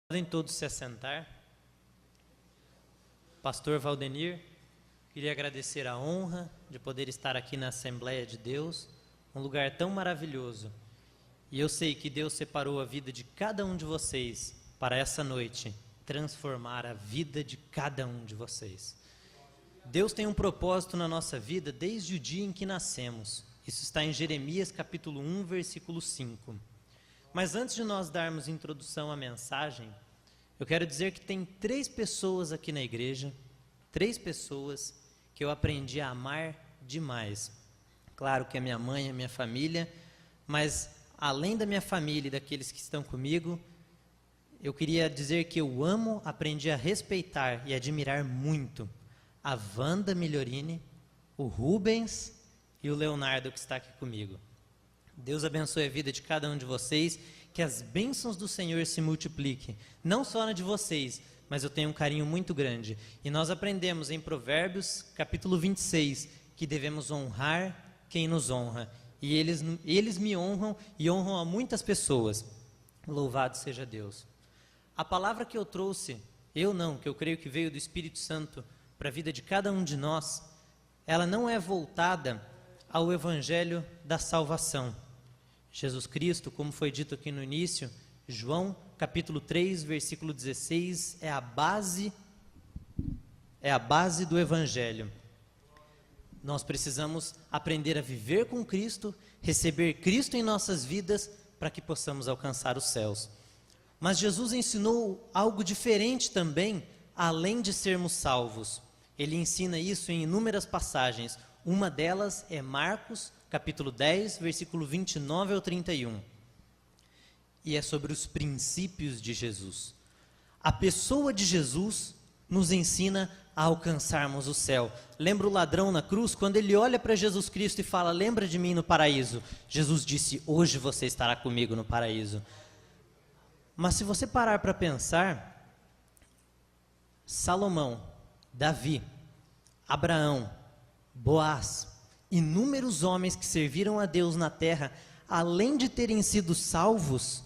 Podem todos se assentar. Pastor Valdenir, queria agradecer a honra de poder estar aqui na Assembleia de Deus, um lugar tão maravilhoso. E eu sei que Deus separou a vida de cada um de vocês para essa noite transformar a vida de cada um de vocês. Deus tem um propósito na nossa vida desde o dia em que nascemos. Isso está em Jeremias capítulo 1, versículo 5. Mas antes de nós darmos introdução à mensagem, eu quero dizer que tem 3 pessoas aqui na igreja, 3 pessoas que eu aprendi a amar demais. Claro que é minha mãe, a minha família, mas além da minha família e daqueles que estão comigo, eu queria dizer que eu amo, aprendi a respeitar e admirar muito a Wanda Migliorini, o Rubens e o Leonardo que está aqui comigo. Deus abençoe a vida de cada um de vocês, que as bênçãos do Senhor se multipliquem, não só na de vocês, mas eu tenho um carinho muito grande. E nós aprendemos em Provérbios, capítulo 26, que devemos honrar quem nos honra. E eles me honram e honram a muitas pessoas. Louvado seja Deus. A palavra que eu trouxe, que eu creio que veio do Espírito Santo para a vida de cada um de nós, ela não é voltada ao Evangelho da salvação. Jesus Cristo, como foi dito aqui no início, João capítulo 3, versículo 16, é a base do Evangelho. Nós precisamos aprender a viver com Cristo, receber Cristo em nossas vidas, para que possamos alcançar os céus. Mas Jesus ensinou algo diferente também, além de sermos salvos. Ele ensina isso em inúmeras passagens. Uma delas é Marcos, capítulo 10, versículo 29 ao 31. E é sobre os princípios de Jesus. A pessoa de Jesus nos ensina a alcançarmos o céu. Lembra o ladrão na cruz? Quando ele olha para Jesus Cristo e fala, lembra de mim no paraíso. Jesus disse, hoje você estará comigo no paraíso. Mas se você parar para pensar, Salomão, Davi, Abraão, Boaz, inúmeros homens que serviram a Deus na terra, além de terem sido salvos,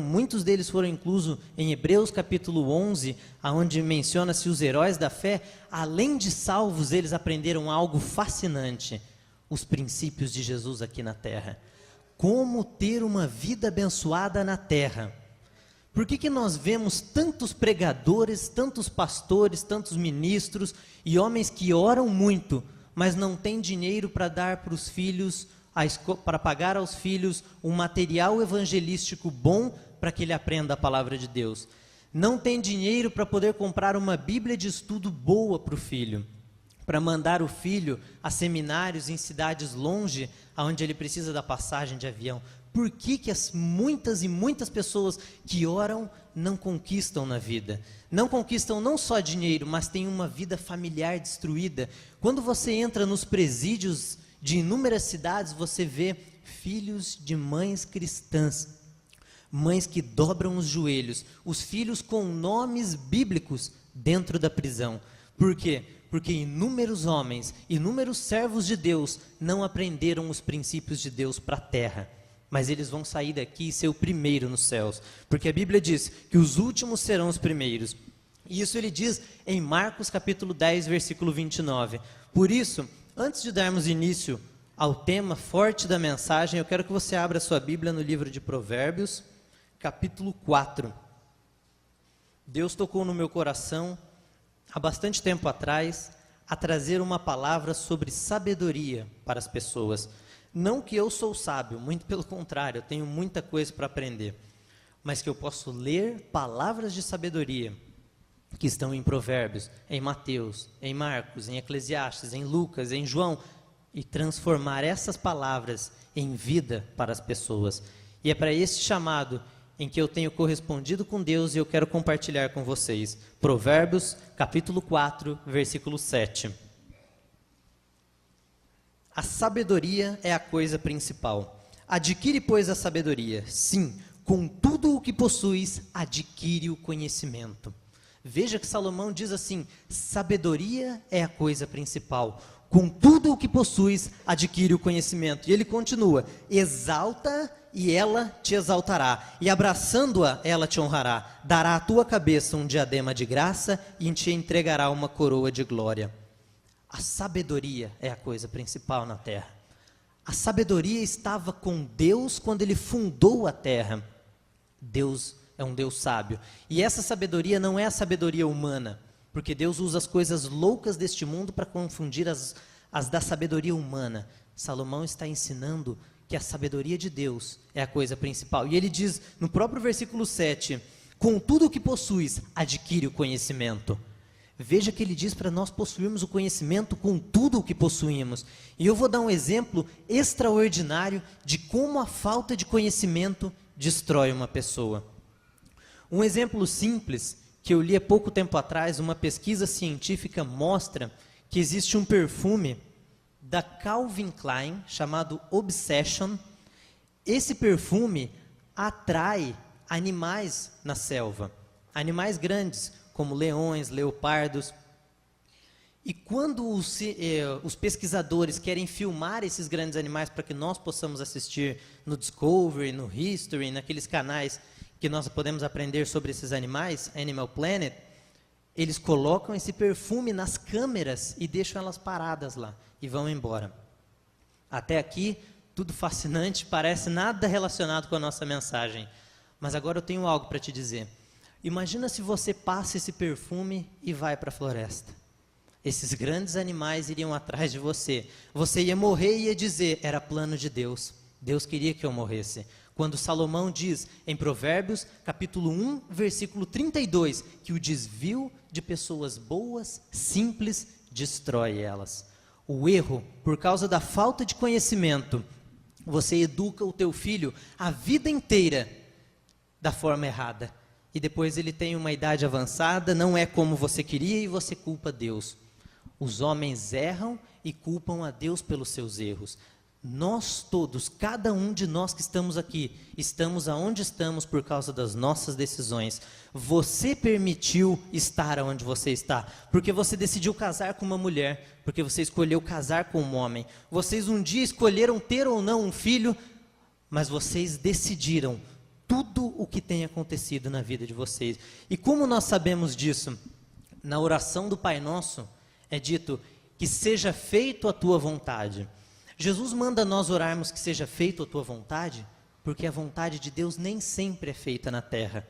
muitos deles foram inclusos em Hebreus capítulo 11, onde menciona-se os heróis da fé, além de salvos, eles aprenderam algo fascinante, os princípios de Jesus aqui na terra. Como ter uma vida abençoada na terra. Por que nós vemos tantos pregadores, tantos pastores, tantos ministros e homens que oram muito, mas não têm dinheiro para dar para os filhos, para pagar aos filhos um material evangelístico bom para que ele aprenda a palavra de Deus? Não tem dinheiro para poder comprar uma Bíblia de estudo boa para o filho, para mandar o filho a seminários em cidades longe, onde ele precisa da passagem de avião. Por que muitas e muitas pessoas que oram não conquistam na vida? Não conquistam não só dinheiro, mas têm uma vida familiar destruída. Quando você entra nos presídios de inúmeras cidades, você vê filhos de mães cristãs, mães que dobram os joelhos, os filhos com nomes bíblicos dentro da prisão. Por quê? Porque inúmeros homens, inúmeros servos de Deus não aprenderam os princípios de Deus para a terra. Mas eles vão sair daqui e ser o primeiro nos céus. Porque a Bíblia diz que os últimos serão os primeiros. E isso ele diz em Marcos capítulo 10, versículo 29. Por isso, antes de darmos início ao tema forte da mensagem, eu quero que você abra sua Bíblia no livro de Provérbios, capítulo 4. Deus tocou no meu coração, há bastante tempo atrás, a trazer uma palavra sobre sabedoria para as pessoas. Não que eu sou sábio, muito pelo contrário, eu tenho muita coisa para aprender, mas que eu posso ler palavras de sabedoria que estão em Provérbios, em Mateus, em Marcos, em Eclesiastes, em Lucas, em João, e transformar essas palavras em vida para as pessoas. E é para esse chamado em que eu tenho correspondido com Deus e eu quero compartilhar com vocês. Provérbios, capítulo 4, versículo 7. A sabedoria é a coisa principal. Adquire, pois, a sabedoria. Sim, com tudo o que possuis, adquire o conhecimento. Veja que Salomão diz assim, sabedoria é a coisa principal. com tudo o que possuis, adquire o conhecimento. E ele continua: exalta e ela te exaltará, e abraçando-a, ela te honrará. Dará à tua cabeça um diadema de graça e te entregará uma coroa de glória. A sabedoria é a coisa principal na terra. A sabedoria estava com Deus quando ele fundou a terra. Deus é um Deus sábio. E essa sabedoria não é a sabedoria humana, porque Deus usa as coisas loucas deste mundo para confundir as da sabedoria humana. Salomão está ensinando que a sabedoria de Deus é a coisa principal. E ele diz no próprio versículo 7, com tudo o que possuis, adquire o conhecimento. Veja que ele diz para nós possuirmos o conhecimento com tudo o que possuímos. E eu vou dar um exemplo extraordinário de como a falta de conhecimento destrói uma pessoa. Um exemplo simples que eu li há pouco tempo atrás, uma pesquisa científica mostra que existe um perfume da Calvin Klein chamado Obsession. Esse perfume atrai animais na selva, animais grandes como leões, leopardos. E quando os pesquisadores querem filmar esses grandes animais para que nós possamos assistir no Discovery, no History, naqueles canais que nós podemos aprender sobre esses animais, Animal Planet, eles colocam esse perfume nas câmeras e deixam elas paradas lá e vão embora. Até aqui, tudo fascinante, parece nada relacionado com a nossa mensagem. Mas agora eu tenho algo para te dizer. Imagina se você passa esse perfume e vai para a floresta. Esses grandes animais iriam atrás de você. Você ia morrer e ia dizer, era plano de Deus. Deus queria que eu morresse. Quando Salomão diz em Provérbios, capítulo 1, versículo 32, que o desvio de pessoas boas, simples, destrói elas. O erro, por causa da falta de conhecimento, você educa o teu filho a vida inteira da forma errada. E depois ele tem uma idade avançada, não é como você queria e você culpa Deus. Os homens erram e culpam a Deus pelos seus erros. Nós todos, cada um de nós que estamos aqui, estamos aonde estamos por causa das nossas decisões. Você permitiu estar onde você está, porque você decidiu casar com uma mulher, porque você escolheu casar com um homem. Vocês um dia escolheram ter ou não um filho, mas vocês decidiram tudo o que tem acontecido na vida de vocês. E como nós sabemos disso? Na oração do Pai Nosso é dito que seja feito a tua vontade. Jesus manda nós orarmos que seja feito a tua vontade, porque a vontade de Deus nem sempre é feita na terra.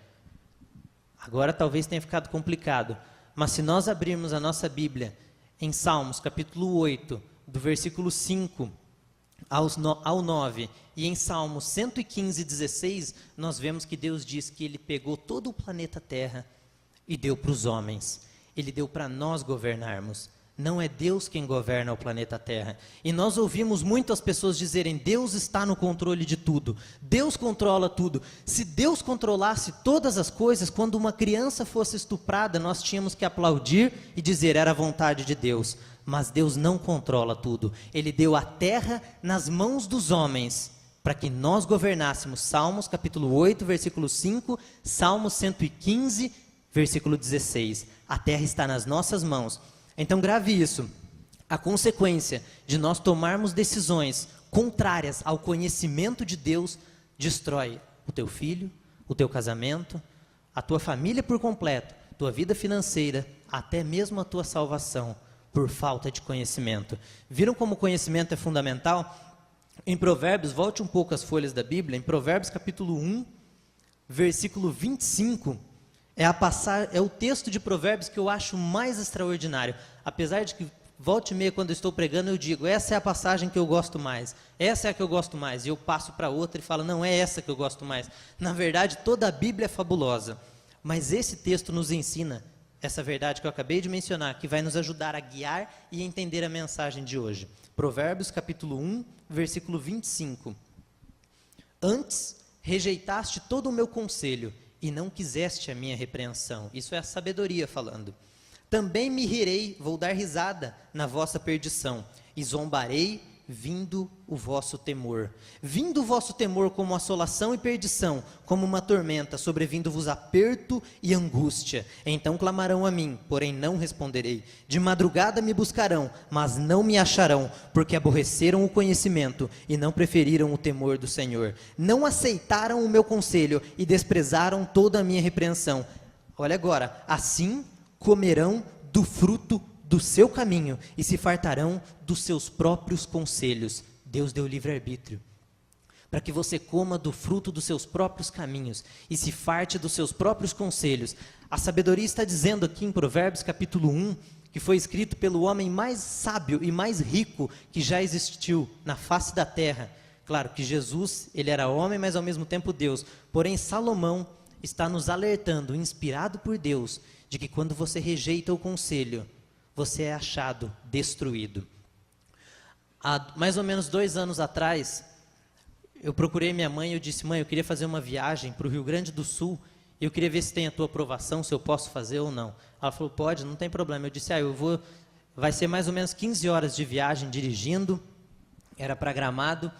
Agora talvez tenha ficado complicado, mas se nós abrirmos a nossa Bíblia em Salmos capítulo 8, do versículo 5 ao 9, e em Salmos 115, 16, nós vemos que Deus diz que Ele pegou todo o planeta Terra e deu para os homens. Ele deu para nós governarmos. Não é Deus quem governa o planeta Terra. E nós ouvimos muitas pessoas dizerem, Deus está no controle de tudo. Deus controla tudo. Se Deus controlasse todas as coisas, quando uma criança fosse estuprada, nós tínhamos que aplaudir e dizer, era a vontade de Deus. Mas Deus não controla tudo. Ele deu a terra nas mãos dos homens, para que nós governássemos. Salmos capítulo 8, versículo 5, Salmos 115, versículo 16. A terra está nas nossas mãos. Então grave isso, a consequência de nós tomarmos decisões contrárias ao conhecimento de Deus, destrói o teu filho, o teu casamento, a tua família por completo, tua vida financeira, até mesmo a tua salvação, por falta de conhecimento. Viram como o conhecimento é fundamental? Em Provérbios, volte um pouco as folhas da Bíblia, em Provérbios capítulo 1, versículo 25, é o texto de Provérbios que eu acho mais extraordinário. Apesar de que, volta e meia, quando eu estou pregando, eu digo, essa é a passagem que eu gosto mais. Essa é a que eu gosto mais. E eu passo para outra e falo, não, é essa que eu gosto mais. Na verdade, toda a Bíblia é fabulosa. Mas esse texto nos ensina essa verdade que eu acabei de mencionar, que vai nos ajudar a guiar e entender a mensagem de hoje. Provérbios, capítulo 1, versículo 25. Antes, rejeitaste todo o meu conselho, e não quiseste a minha repreensão. Isso é a sabedoria falando. Também me rirei, vou dar risada na vossa perdição, e zombarei vindo o vosso temor. Vindo o vosso temor como assolação e perdição, como uma tormenta, sobrevindo-vos aperto e angústia. Então clamarão a mim, porém não responderei. De madrugada me buscarão, mas não me acharão, porque aborreceram o conhecimento e não preferiram o temor do Senhor. Não aceitaram o meu conselho e desprezaram toda a minha repreensão. Olha agora, assim comerão do fruto do seu caminho e se fartarão dos seus próprios conselhos. Deus deu livre-arbítrio para que você coma do fruto dos seus próprios caminhos e se farte dos seus próprios conselhos. A sabedoria está dizendo aqui em Provérbios capítulo 1, que foi escrito pelo homem mais sábio e mais rico que já existiu na face da terra. Claro que Jesus, ele era homem, mas ao mesmo tempo Deus. Porém, Salomão está nos alertando, inspirado por Deus, de que quando você rejeita o conselho, você é achado destruído. Há mais ou menos 2 anos atrás, eu procurei minha mãe e eu disse: mãe, eu queria fazer uma viagem para o Rio Grande do Sul, e eu queria ver se tem a tua aprovação, se eu posso fazer ou não. Ela falou: pode, não tem problema. Eu disse: vai ser mais ou menos 15 horas de viagem dirigindo, era para Gramado,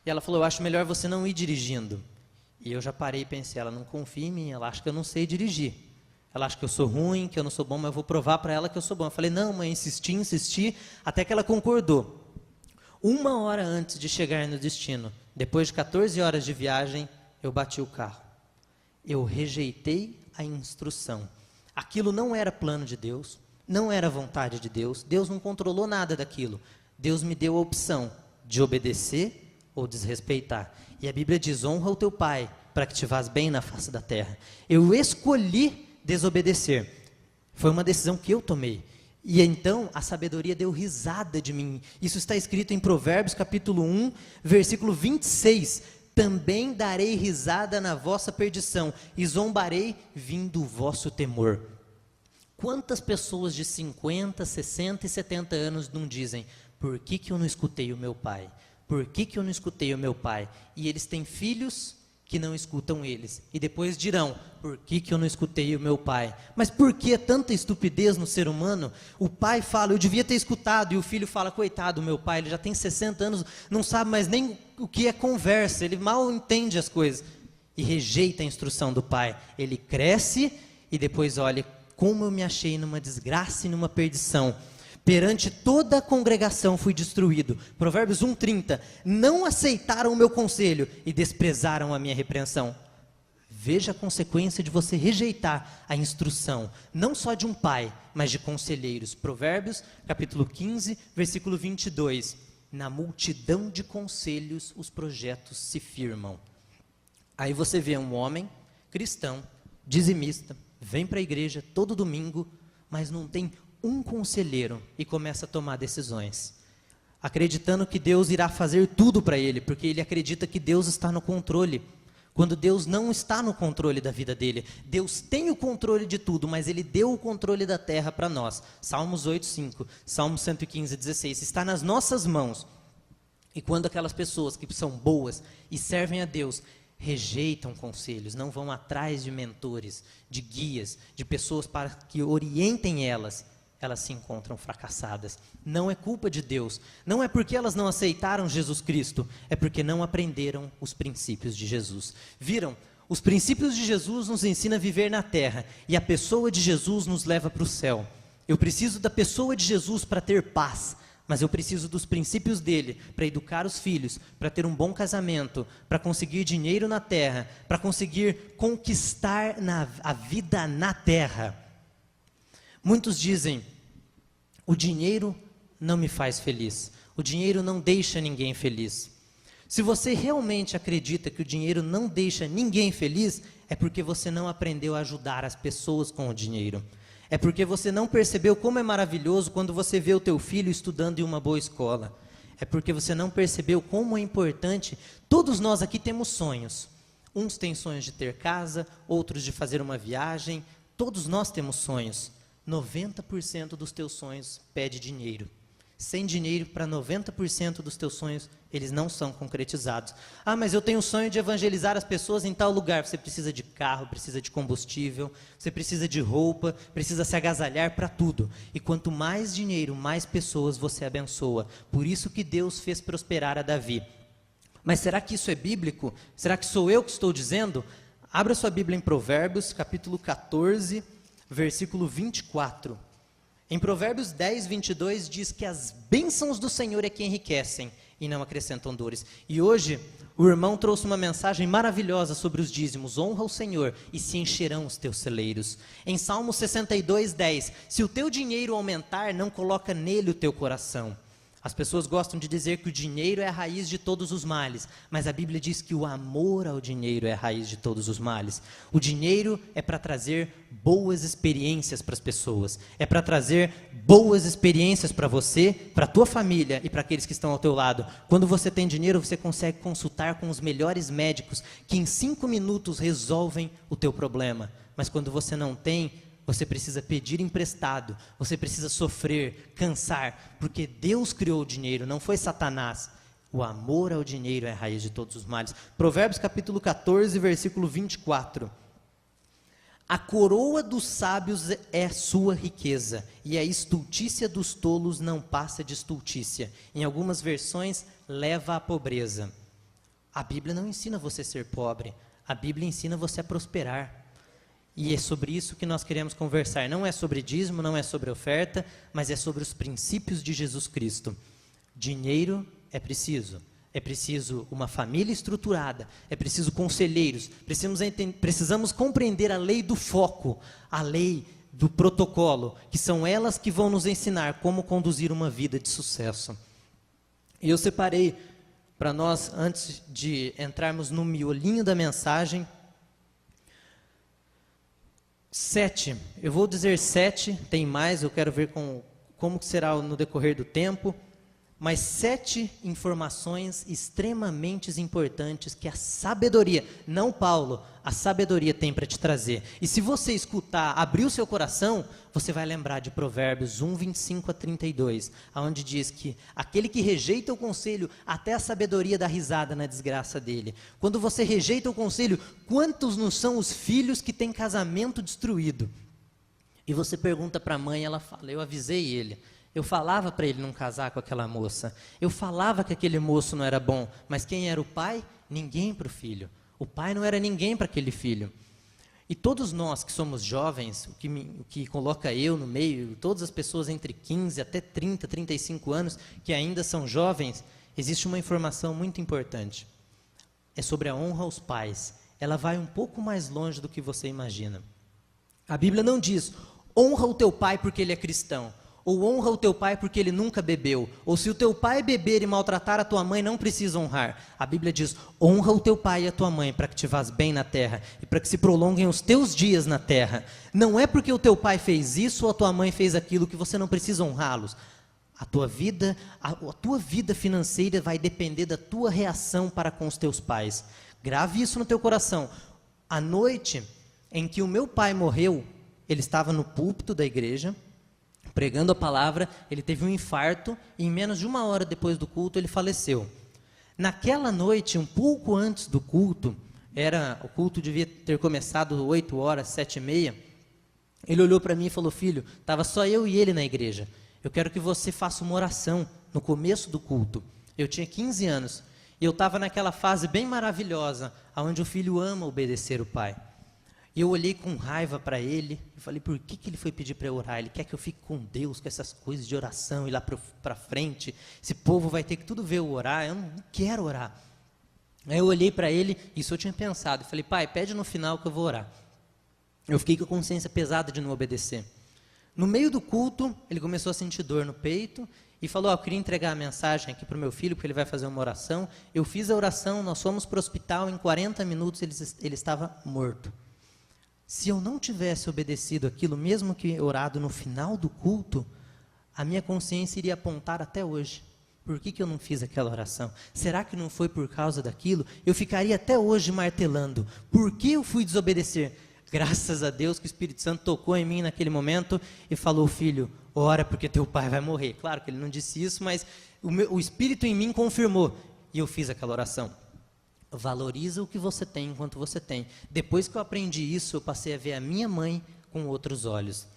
e ela falou: eu acho melhor você não ir dirigindo. E eu já parei e pensei: ela não confia em mim, ela acha que eu não sei dirigir. Ela acha que eu sou ruim, que eu não sou bom, mas eu vou provar para ela que eu sou bom. Eu falei: não, mãe, insisti, até que ela concordou. 1 hora antes de chegar no destino, depois de 14 horas de viagem, eu bati o carro. Eu rejeitei a instrução. Aquilo não era plano de Deus, não era vontade de Deus, Deus não controlou nada daquilo. Deus me deu a opção de obedecer ou desrespeitar. E a Bíblia diz: honra o teu pai, para que te vás bem na face da terra. Eu escolhi desobedecer. Foi uma decisão que eu tomei. E então a sabedoria deu risada de mim. Isso está escrito em Provérbios capítulo 1, versículo 26. Também darei risada na vossa perdição e zombarei vindo o vosso temor. Quantas pessoas de 50, 60 e 70 anos não dizem: por que eu não escutei o meu pai? Por que eu não escutei o meu pai? E eles têm filhos que não escutam eles, e depois dirão: por que eu não escutei o meu pai? Mas por que tanta estupidez no ser humano? O pai fala: eu devia ter escutado, e o filho fala: coitado, meu pai, ele já tem 60 anos, não sabe mais nem o que é conversa, ele mal entende as coisas, e rejeita a instrução do pai. Ele cresce, e depois olha: como eu me achei numa desgraça e numa perdição. Perante toda a congregação fui destruído. Provérbios 1:30. Não aceitaram o meu conselho e desprezaram a minha repreensão. Veja a consequência de você rejeitar a instrução, não só de um pai, mas de conselheiros. Provérbios, capítulo 15, versículo 22. Na multidão de conselhos os projetos se firmam. Aí você vê um homem cristão, dizimista, vem para a igreja todo domingo, mas não tem um conselheiro, e começa a tomar decisões, acreditando que Deus irá fazer tudo para ele, porque ele acredita que Deus está no controle, quando Deus não está no controle da vida dele. Deus tem o controle de tudo, mas ele deu o controle da terra para nós. Salmos 8:5, Salmo 115:16, está nas nossas mãos. E quando aquelas pessoas que são boas e servem a Deus rejeitam conselhos, não vão atrás de mentores, de guias, de pessoas para que orientem elas se encontram fracassadas. Não é culpa de Deus, não é porque elas não aceitaram Jesus Cristo, é porque não aprenderam os princípios de Jesus. Viram? Os princípios de Jesus nos ensinam a viver na terra, e a pessoa de Jesus nos leva para o céu. Eu preciso da pessoa de Jesus para ter paz, mas eu preciso dos princípios dele para educar os filhos, para ter um bom casamento, para conseguir dinheiro na terra, para conseguir conquistar a vida na terra. Muitos dizem: o dinheiro não me faz feliz, o dinheiro não deixa ninguém feliz. Se você realmente acredita que o dinheiro não deixa ninguém feliz, é porque você não aprendeu a ajudar as pessoas com o dinheiro. É porque você não percebeu como é maravilhoso quando você vê o teu filho estudando em uma boa escola. É porque você não percebeu como é importante. Todos nós aqui temos sonhos. Uns têm sonhos de ter casa, outros de fazer uma viagem. Todos nós temos sonhos. 90% dos teus sonhos pede dinheiro. Sem dinheiro, para 90% dos teus sonhos, eles não são concretizados. Ah, mas eu tenho o sonho de evangelizar as pessoas em tal lugar. Você precisa de carro, precisa de combustível, você precisa de roupa, precisa se agasalhar para tudo. E quanto mais dinheiro, mais pessoas você abençoa. Por isso que Deus fez prosperar a Davi. Mas será que isso é bíblico? Será que sou eu que estou dizendo? Abra sua Bíblia em Provérbios, capítulo 14, versículo 24. Em Provérbios 10, 22, diz que as bênçãos do Senhor é que enriquecem e não acrescentam dores. E hoje, o irmão trouxe uma mensagem maravilhosa sobre os dízimos. Honra o Senhor e se encherão os teus celeiros. Em Salmo 62, 10, se o teu dinheiro aumentar, não coloca nele o teu coração. As pessoas gostam de dizer que o dinheiro é a raiz de todos os males, mas a Bíblia diz que o amor ao dinheiro é a raiz de todos os males. O dinheiro é para trazer boas experiências para as pessoas, é para trazer boas experiências para você, para a tua família e para aqueles que estão ao teu lado. Quando você tem dinheiro, você consegue consultar com os melhores médicos, que em 5 minutos resolvem o teu problema. Mas quando você não tem, você precisa pedir emprestado, você precisa sofrer, cansar, porque Deus criou o dinheiro, não foi Satanás. O amor ao dinheiro é a raiz de todos os males. Provérbios capítulo 14, versículo 24. A coroa dos sábios é sua riqueza, e a estultícia dos tolos não passa de estultícia. Em algumas versões, leva à pobreza. A Bíblia não ensina você a ser pobre, a Bíblia ensina você a prosperar. E é sobre isso que nós queremos conversar. Não é sobre dízimo, não é sobre oferta, mas é sobre os princípios de Jesus Cristo. Dinheiro é preciso. É preciso uma família estruturada. É preciso conselheiros. Precisamos compreender a lei do foco, a lei do protocolo, que são elas que vão nos ensinar como conduzir uma vida de sucesso. E eu separei para nós, antes de entrarmos no miolinho da mensagem, 7, eu vou dizer 7, tem mais, eu quero ver como será no decorrer do tempo, mas 7 informações extremamente importantes que a sabedoria, não Paulo, a sabedoria tem para te trazer. E se você escutar, abrir o seu coração, você vai lembrar de Provérbios 1, 25 a 32, onde diz que aquele que rejeita o conselho, até a sabedoria dá risada na desgraça dele. Quando você rejeita o conselho, quantos não são os filhos que têm casamento destruído? E você pergunta para a mãe, ela fala, eu avisei ele. Eu falava para ele não casar com aquela moça. Eu falava que aquele moço não era bom. Mas quem era o pai? Ninguém para o filho. O pai não era ninguém para aquele filho. E todos nós que somos jovens, o que coloca eu no meio, todas as pessoas entre 15 até 30, 35 anos, que ainda são jovens, existe uma informação muito importante. É sobre a honra aos pais. Ela vai um pouco mais longe do que você imagina. A Bíblia não diz, honra o teu pai porque ele é cristão. Ou honra o teu pai porque ele nunca bebeu. Ou se o teu pai beber e maltratar a tua mãe, não precisa honrar. A Bíblia diz, honra o teu pai e a tua mãe para que te vás bem na terra e para que se prolonguem os teus dias na terra. Não é porque o teu pai fez isso ou a tua mãe fez aquilo que você não precisa honrá-los. A tua vida financeira vai depender da tua reação para com os teus pais. Grave isso no teu coração. A noite em que o meu pai morreu, ele estava no púlpito da igreja, pregando a palavra, ele teve um infarto e em menos de 1 hora depois do culto ele faleceu. Naquela noite, um pouco antes do culto, o culto devia ter começado 8 horas, 7h30, ele olhou para mim e falou, filho, estava só eu e ele na igreja, eu quero que você faça uma oração no começo do culto. Eu tinha 15 anos e eu estava naquela fase bem maravilhosa, onde o filho ama obedecer o pai. E eu olhei com raiva para ele e falei, por que ele foi pedir para eu orar? Ele quer que eu fique com Deus, com essas coisas de oração, ir lá para frente. Esse povo vai ter que tudo ver eu orar, eu não quero orar. Aí eu olhei para ele, isso eu tinha pensado, e falei, pai, pede no final que eu vou orar. Eu fiquei com a consciência pesada de não obedecer. No meio do culto, ele começou a sentir dor no peito e falou, eu queria entregar a mensagem aqui para o meu filho, porque ele vai fazer uma oração. Eu fiz a oração, nós fomos para o hospital, em 40 minutos ele estava morto. Se eu não tivesse obedecido aquilo, mesmo que orado no final do culto, a minha consciência iria apontar até hoje. Por que eu não fiz aquela oração? Será que não foi por causa daquilo? Eu ficaria até hoje martelando. Por que eu fui desobedecer? Graças a Deus que o Espírito Santo tocou em mim naquele momento e falou: filho, ora porque teu pai vai morrer. Claro que ele não disse isso, mas o Espírito em mim confirmou. E eu fiz aquela oração. Valoriza o que você tem enquanto você tem. Depois que eu aprendi isso, eu passei a ver a minha mãe com outros olhos.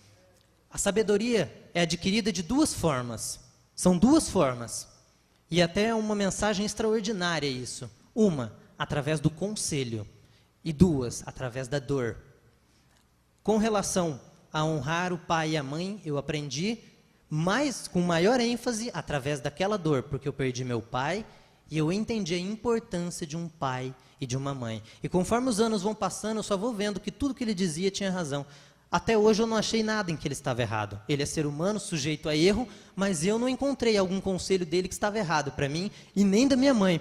A sabedoria é adquirida de duas formas. São duas formas. E até é uma mensagem extraordinária isso. Uma, através do conselho. E duas, através da dor. Com relação a honrar o pai e a mãe, eu aprendi com maior ênfase através daquela dor, porque eu perdi meu pai e eu entendi a importância de um pai e de uma mãe. E conforme os anos vão passando, eu só vou vendo que tudo que ele dizia tinha razão. Até hoje eu não achei nada em que ele estava errado. Ele é ser humano, sujeito a erro, mas eu não encontrei algum conselho dele que estava errado para mim e nem da minha mãe.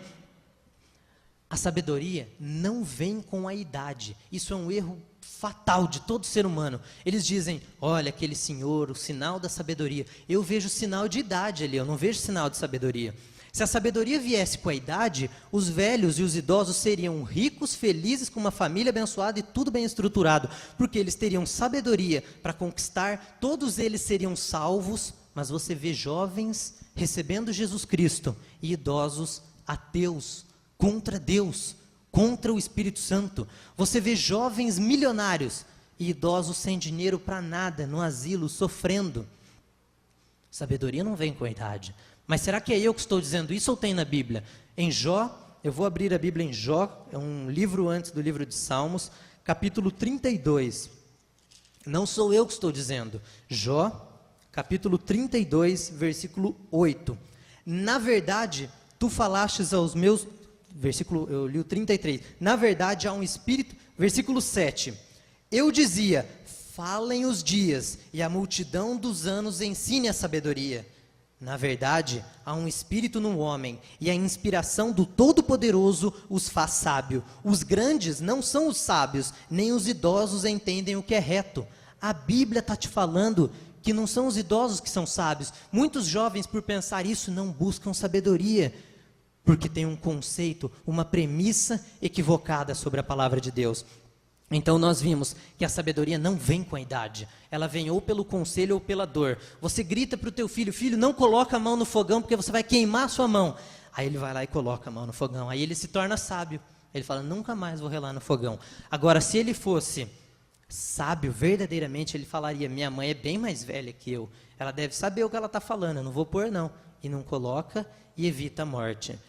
A sabedoria não vem com a idade. Isso é um erro fatal de todo ser humano. Eles dizem: olha, aquele senhor, o sinal da sabedoria. Eu vejo sinal de idade ali, eu não vejo sinal de sabedoria. Se a sabedoria viesse com a idade, os velhos e os idosos seriam ricos, felizes, com uma família abençoada e tudo bem estruturado, porque eles teriam sabedoria para conquistar, todos eles seriam salvos, mas você vê jovens recebendo Jesus Cristo e idosos ateus, contra Deus, contra o Espírito Santo. Você vê jovens milionários e idosos sem dinheiro para nada, no asilo, sofrendo. Sabedoria não vem com a idade. Mas será que é eu que estou dizendo isso ou tem na Bíblia? Em Jó, eu vou abrir a Bíblia em Jó, é um livro antes do livro de Salmos, capítulo 32. Não sou eu que estou dizendo. Jó, capítulo 32, versículo 8. Na verdade, tu falastes aos meus... Versículo, eu li o 33. Na verdade, há um espírito... Versículo 7. Eu dizia: falem os dias, e a multidão dos anos ensine a sabedoria. Na verdade, há um espírito no homem, e a inspiração do Todo-Poderoso os faz sábio. Os grandes não são os sábios, nem os idosos entendem o que é reto. A Bíblia está te falando que não são os idosos que são sábios. Muitos jovens, por pensar isso, não buscam sabedoria, porque tem um conceito, uma premissa equivocada sobre a palavra de Deus. Então nós vimos que a sabedoria não vem com a idade, ela vem ou pelo conselho ou pela dor. Você grita para o teu filho: filho, não coloca a mão no fogão porque você vai queimar a sua mão. Aí ele vai lá e coloca a mão no fogão, aí ele se torna sábio. Ele fala: nunca mais vou relar no fogão. Agora, se ele fosse sábio verdadeiramente, ele falaria: minha mãe é bem mais velha que eu, ela deve saber o que ela está falando, eu não vou pôr não. E não coloca e evita a morte.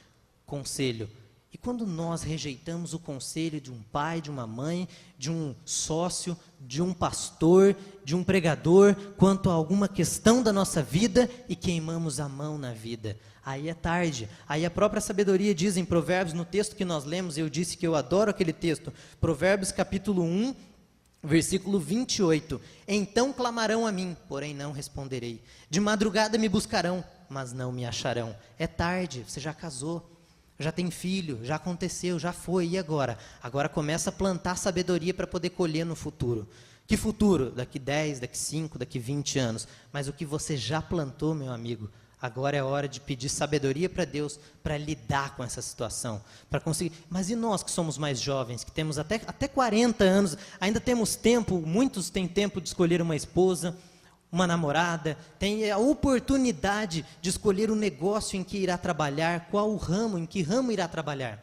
Conselho. E quando nós rejeitamos o conselho de um pai, de uma mãe, de um sócio, de um pastor, de um pregador, quanto a alguma questão da nossa vida e queimamos a mão na vida, aí é tarde. Aí a própria sabedoria diz em Provérbios, no texto que nós lemos, eu disse que eu adoro aquele texto, Provérbios capítulo 1, versículo 28. Então clamarão a mim, porém não responderei. De madrugada me buscarão, mas não me acharão. É tarde, você já casou. Já tem filho, já aconteceu, já foi, e agora? Agora começa a plantar sabedoria para poder colher no futuro. Que futuro? Daqui 10, daqui 5, daqui 20 anos. Mas o que você já plantou, meu amigo, agora é hora de pedir sabedoria para Deus, para lidar com essa situação, para conseguir. Mas e nós que somos mais jovens, que temos até 40 anos, ainda temos tempo, muitos têm tempo de escolher uma esposa, uma namorada, tem a oportunidade de escolher o negócio em que irá trabalhar, qual o ramo, em que ramo irá trabalhar.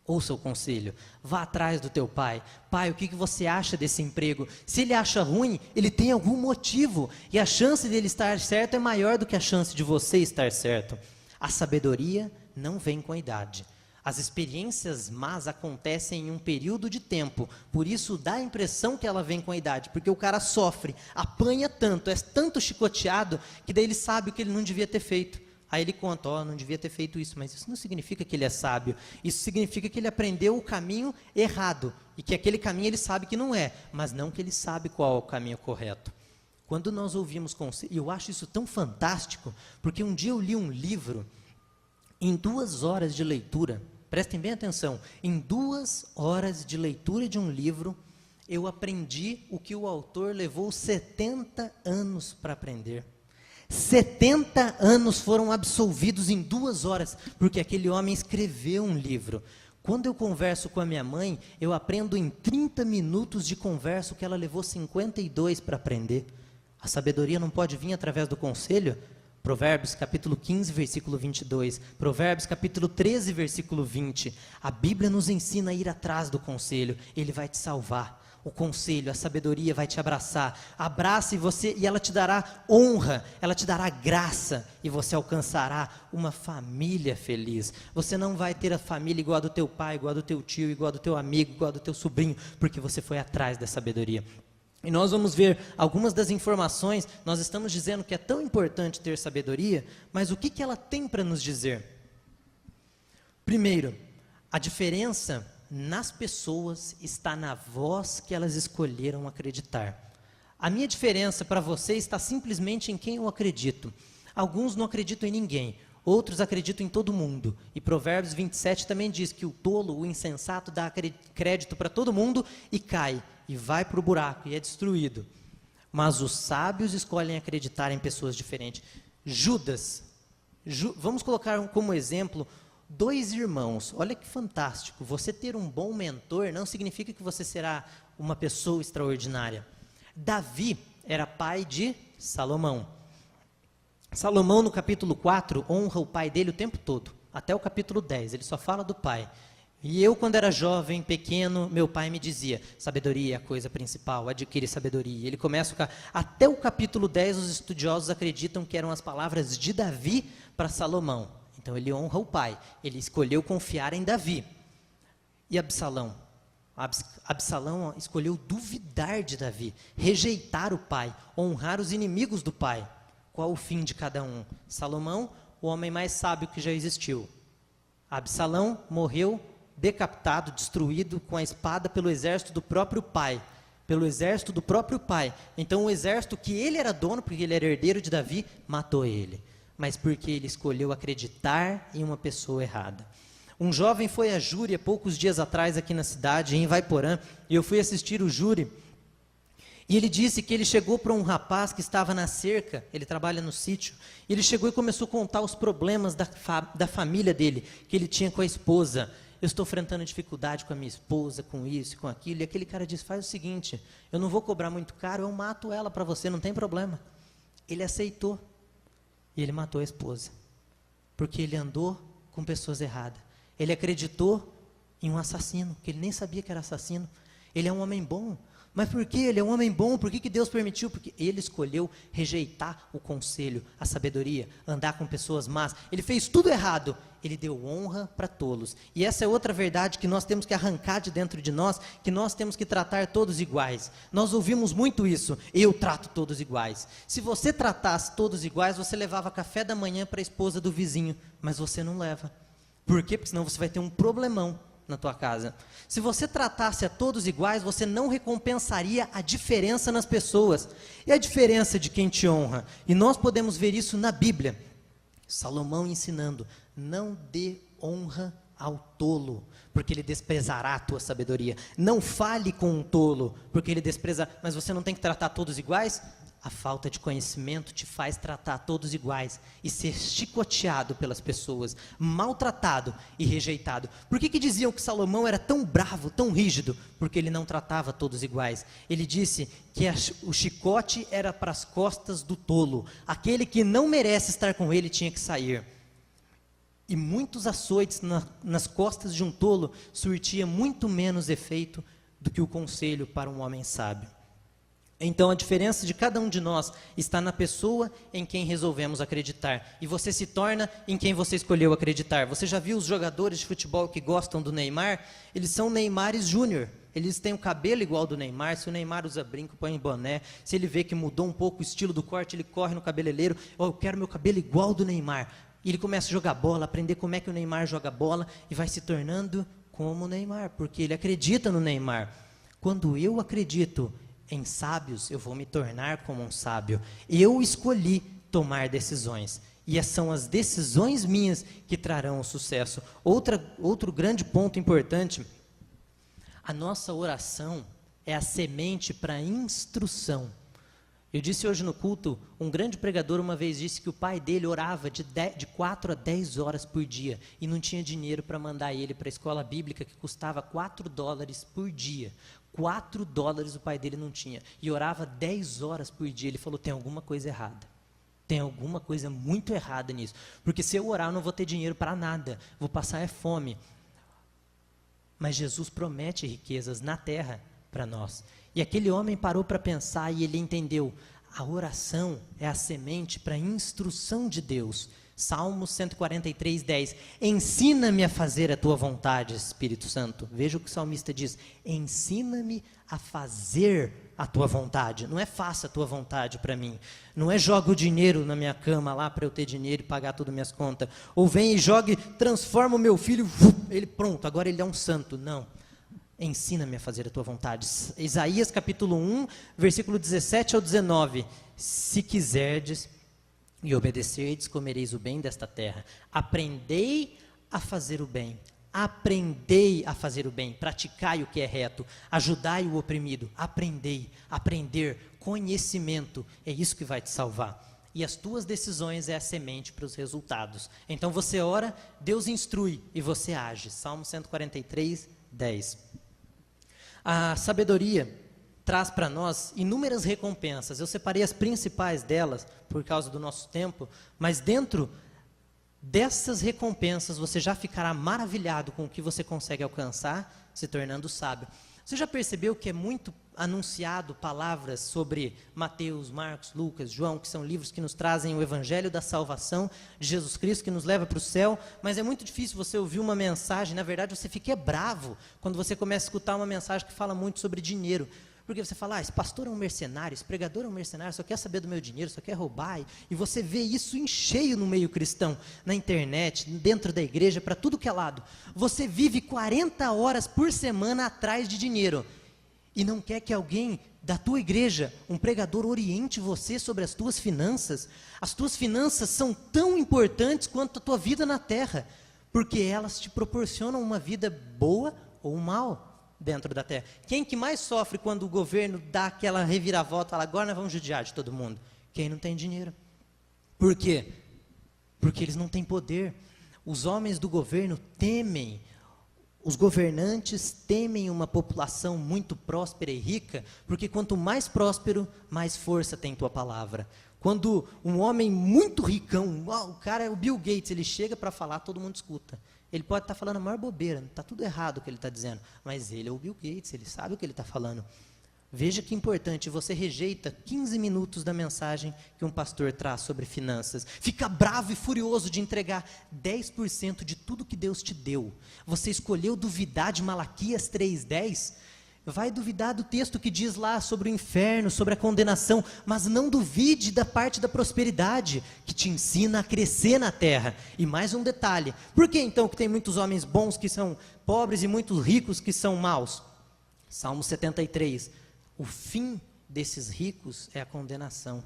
Ouça o conselho, vá atrás do teu pai. Pai, o que você acha desse emprego? Se ele acha ruim, ele tem algum motivo, e a chance dele estar certo é maior do que a chance de você estar certo. A sabedoria não vem com a idade. As experiências más acontecem em um período de tempo, por isso dá a impressão que ela vem com a idade, porque o cara sofre, apanha tanto, é tanto chicoteado, que daí ele sabe o que ele não devia ter feito. Aí ele conta: não devia ter feito isso, mas isso não significa que ele é sábio, isso significa que ele aprendeu o caminho errado, e que aquele caminho ele sabe que não é, mas não que ele sabe qual é o caminho correto. Quando nós ouvimos conselho, e eu acho isso tão fantástico, porque um dia eu li um livro, em 2 horas de leitura, prestem bem atenção, em 2 horas de leitura de um livro, eu aprendi o que o autor levou 70 anos para aprender. 70 anos foram absolvidos em 2 horas, porque aquele homem escreveu um livro. Quando eu converso com a minha mãe, eu aprendo em 30 minutos de conversa o que ela levou 52 para aprender. A sabedoria não pode vir através do conselho? Provérbios capítulo 15, versículo 22. Provérbios capítulo 13, versículo 20. A Bíblia nos ensina a ir atrás do conselho. Ele vai te salvar. O conselho, a sabedoria vai te abraçar. Abrace você e ela te dará honra, ela te dará graça e você alcançará uma família feliz. Você não vai ter a família igual a do teu pai, igual a do teu tio, igual a do teu amigo, igual a do teu sobrinho, porque você foi atrás da sabedoria. E nós vamos ver algumas das informações. Nós estamos dizendo que é tão importante ter sabedoria, mas o que ela tem para nos dizer? Primeiro, a diferença nas pessoas está na voz que elas escolheram acreditar. A minha diferença para você está simplesmente em quem eu acredito. Alguns não acreditam em ninguém, outros acreditam em todo mundo. E Provérbios 27 também diz que o tolo, o insensato, dá crédito para todo mundo e cai, e vai para o buraco, e é destruído. Mas os sábios escolhem acreditar em pessoas diferentes. Judas, vamos colocar como exemplo 2 irmãos. Olha que fantástico. Você ter um bom mentor não significa que você será uma pessoa extraordinária. Davi era pai de Salomão. Salomão, no capítulo 4, honra o pai dele o tempo todo, até o capítulo 10, ele só fala do pai. E eu, quando era jovem, pequeno, meu pai me dizia, sabedoria é a coisa principal, adquire sabedoria. Ele começa, até o capítulo 10, os estudiosos acreditam que eram as palavras de Davi para Salomão. Então ele honra o pai, ele escolheu confiar em Davi. E Absalão? Absalão escolheu duvidar de Davi, rejeitar o pai, honrar os inimigos do pai. Qual o fim de cada um? Salomão, o homem mais sábio que já existiu. Absalão morreu decapitado, destruído com a espada pelo exército do próprio pai. Pelo exército do próprio pai. Então o exército que ele era dono, porque ele era herdeiro de Davi, matou ele. Mas porque ele escolheu acreditar em uma pessoa errada. Um jovem foi à júri há poucos dias atrás aqui na cidade, em Ivaiporã, e eu fui assistir o júri. E ele disse que ele chegou para um rapaz que estava na cerca, ele trabalha no sítio, e ele chegou e começou a contar os problemas da família dele, que ele tinha com a esposa. Eu estou enfrentando dificuldade com a minha esposa, com isso, com aquilo. E aquele cara disse, faz o seguinte, eu não vou cobrar muito caro, eu mato ela para você, não tem problema. Ele aceitou. E ele matou a esposa. Porque ele andou com pessoas erradas. Ele acreditou em um assassino, que ele nem sabia que era assassino. Ele é um homem bom. Mas por que ele é um homem bom? Por que Deus permitiu? Porque ele escolheu rejeitar o conselho, a sabedoria, andar com pessoas más. Ele fez tudo errado. Ele deu honra para tolos. E essa é outra verdade que nós temos que arrancar de dentro de nós, que nós temos que tratar todos iguais. Nós ouvimos muito isso, eu trato todos iguais. Se você tratasse todos iguais, você levava café da manhã para a esposa do vizinho, mas você não leva. Por quê? Porque senão você vai ter um problemão na tua casa. Se você tratasse a todos iguais, você não recompensaria a diferença nas pessoas. E a diferença de quem te honra. E nós podemos ver isso na Bíblia. Salomão ensinando, não dê honra ao tolo, porque ele desprezará a tua sabedoria. Não fale com um tolo, porque ele desprezará. Mas você não tem que tratar todos iguais? A falta de conhecimento te faz tratar todos iguais e ser chicoteado pelas pessoas, maltratado e rejeitado. Por que diziam que Salomão era tão bravo, tão rígido? Porque ele não tratava todos iguais. Ele disse que o chicote era para as costas do tolo. Aquele que não merece estar com ele tinha que sair. E muitos açoites nas costas de um tolo surtia muito menos efeito do que o conselho para um homem sábio. Então a diferença de cada um de nós está na pessoa em quem resolvemos acreditar. E você se torna em quem você escolheu acreditar. Você já viu os jogadores de futebol que gostam do Neymar? Eles são Neymares Júnior. Eles têm o cabelo igual ao do Neymar. Se o Neymar usa brinco, põe boné. Se ele vê que mudou um pouco o estilo do corte, ele corre no cabeleireiro. Oh, eu quero meu cabelo igual ao do Neymar. E ele começa a jogar bola, aprender como é que o Neymar joga bola e vai se tornando como o Neymar, porque ele acredita no Neymar. Quando eu acredito em sábios, eu vou me tornar como um sábio. Eu escolhi tomar decisões. E são as decisões minhas que trarão o sucesso. Outro grande ponto importante, a nossa oração é a semente para instrução. Eu disse hoje no culto, um grande pregador uma vez disse que o pai dele orava de 4 a 10 horas por dia e não tinha dinheiro para mandar ele para a escola bíblica que custava $4 por dia. $4 o pai dele não tinha. E orava 10 horas por dia. Ele falou, tem alguma coisa errada. Tem alguma coisa muito errada nisso. Porque se eu orar eu não vou ter dinheiro para nada. Vou passar fome. Mas Jesus promete riquezas na terra para nós. E aquele homem parou para pensar e ele entendeu. A oração é a semente para a instrução de Deus. Salmo 143, 10. Ensina-me a fazer a tua vontade, Espírito Santo. Veja o que o salmista diz. Ensina-me a fazer a tua vontade. Não é faça a tua vontade para mim. Não é joga o dinheiro na minha cama lá para eu ter dinheiro e pagar todas as minhas contas. Ou vem e jogue, transforma o meu filho, ele pronto, agora ele é um santo. Não. Ensina-me a fazer a tua vontade. Isaías capítulo 1, versículo 17 ao 19. Se quiserdes e obedecerdes, comereis o bem desta terra. Aprendei a fazer o bem. Aprendei a fazer o bem. Praticai o que é reto. Ajudai o oprimido. Aprendei. Aprender. Conhecimento. É isso que vai te salvar. E as tuas decisões é a semente para os resultados. Então você ora, Deus instrui e você age. Salmo 143, 10. A sabedoria traz para nós inúmeras recompensas. Eu separei as principais delas por causa do nosso tempo, mas dentro dessas recompensas você já ficará maravilhado com o que você consegue alcançar se tornando sábio. Você já percebeu que é muito anunciado palavras sobre Mateus, Marcos, Lucas, João, que são livros que nos trazem o evangelho da salvação de Jesus Cristo, que nos leva para o céu, mas é muito difícil você ouvir uma mensagem, na verdade você fica bravo quando você começa a escutar uma mensagem que fala muito sobre dinheiro. Porque você fala, esse pastor é um mercenário, esse pregador é um mercenário, só quer saber do meu dinheiro, só quer roubar. E você vê isso em cheio no meio cristão, na internet, dentro da igreja, para tudo que é lado. Você vive 40 horas por semana atrás de dinheiro. E não quer que alguém da tua igreja, um pregador, oriente você sobre as tuas finanças. As tuas finanças são tão importantes quanto a tua vida na terra. Porque elas te proporcionam uma vida boa ou mal dentro da terra. Quem que mais sofre quando o governo dá aquela reviravolta, fala, agora nós vamos judiar de todo mundo? Quem não tem dinheiro. Por quê? Porque eles não têm poder. Os homens do governo temem, os governantes temem uma população muito próspera e rica, porque quanto mais próspero, mais força tem tua palavra. Quando um homem muito ricão, o cara é o Bill Gates, ele chega para falar, todo mundo escuta. Ele pode estar falando a maior bobeira, está tudo errado o que ele está dizendo, mas ele é o Bill Gates, ele sabe o que ele está falando. Veja que importante, você rejeita 15 minutos da mensagem que um pastor traz sobre finanças. Fica bravo e furioso de entregar 10% de tudo que Deus te deu. Você escolheu duvidar de Malaquias 3:10? Vai duvidar do texto que diz lá sobre o inferno, sobre a condenação, mas não duvide da parte da prosperidade, que te ensina a crescer na terra. E mais um detalhe, por que então que tem muitos homens bons que são pobres e muitos ricos que são maus? Salmo 73, o fim desses ricos é a condenação.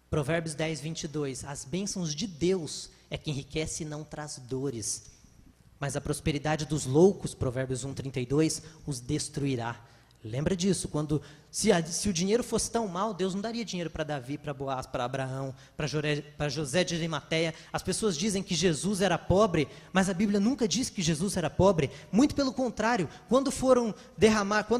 Provérbios 10, 22, as bênçãos de Deus é que enriquece e não traz dores, mas a prosperidade dos loucos, Provérbios 1, 32, os destruirá. Lembra disso, se o dinheiro fosse tão mal, Deus não daria dinheiro para Davi, para Boaz, para Abraão, para José de Arimateia. As pessoas dizem que Jesus era pobre, mas a Bíblia nunca diz que Jesus era pobre. Muito pelo contrário, quando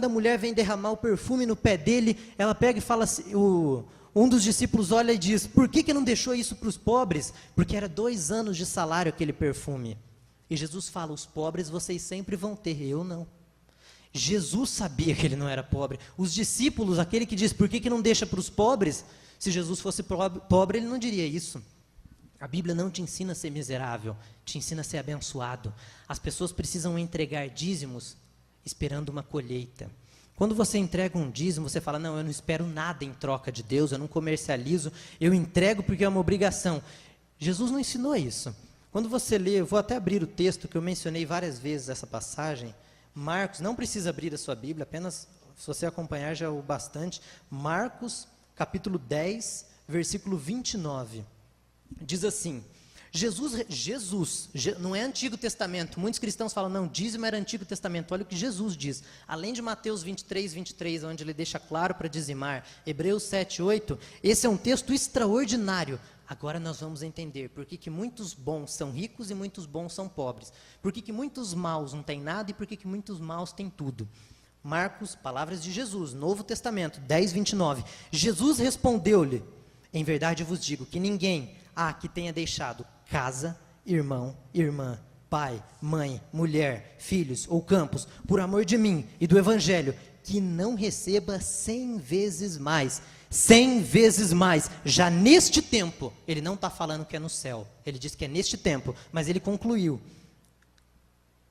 a mulher vem derramar o perfume no pé dele, ela pega e fala assim, um dos discípulos olha e diz, por que não deixou isso para os pobres? Porque era 2 anos de salário aquele perfume. E Jesus fala, os pobres vocês sempre vão ter, eu não. Jesus sabia que ele não era pobre. Os discípulos, aquele que diz, por que não deixa para os pobres? Se Jesus fosse pobre, ele não diria isso. A Bíblia não te ensina a ser miserável, te ensina a ser abençoado. As pessoas precisam entregar dízimos esperando uma colheita. Quando você entrega um dízimo, você fala, não, eu não espero nada em troca de Deus, eu não comercializo, eu entrego porque é uma obrigação. Jesus não ensinou isso. Quando você lê, eu vou até abrir o texto que eu mencionei várias vezes essa passagem, Marcos, não precisa abrir a sua Bíblia, apenas se você acompanhar já é o bastante. Marcos, capítulo 10, versículo 29. Diz assim, Não é Antigo Testamento. Muitos cristãos falam, não, dízimo era Antigo Testamento. Olha o que Jesus diz. Além de Mateus 23, onde ele deixa claro para dizimar, Hebreus 7, 8, esse é um texto extraordinário. Agora nós vamos entender por que muitos bons são ricos e muitos bons são pobres. Por que muitos maus não têm nada e por que muitos maus têm tudo. Marcos, palavras de Jesus, Novo Testamento, 10, 29. Jesus respondeu-lhe, em verdade eu vos digo que ninguém que tenha deixado casa, irmão, irmã, pai, mãe, mulher, filhos ou campos, por amor de mim e do evangelho, que não receba 100 vezes mais. 100 vezes mais, já neste tempo. Ele não está falando que é no céu, ele diz que é neste tempo, mas ele concluiu: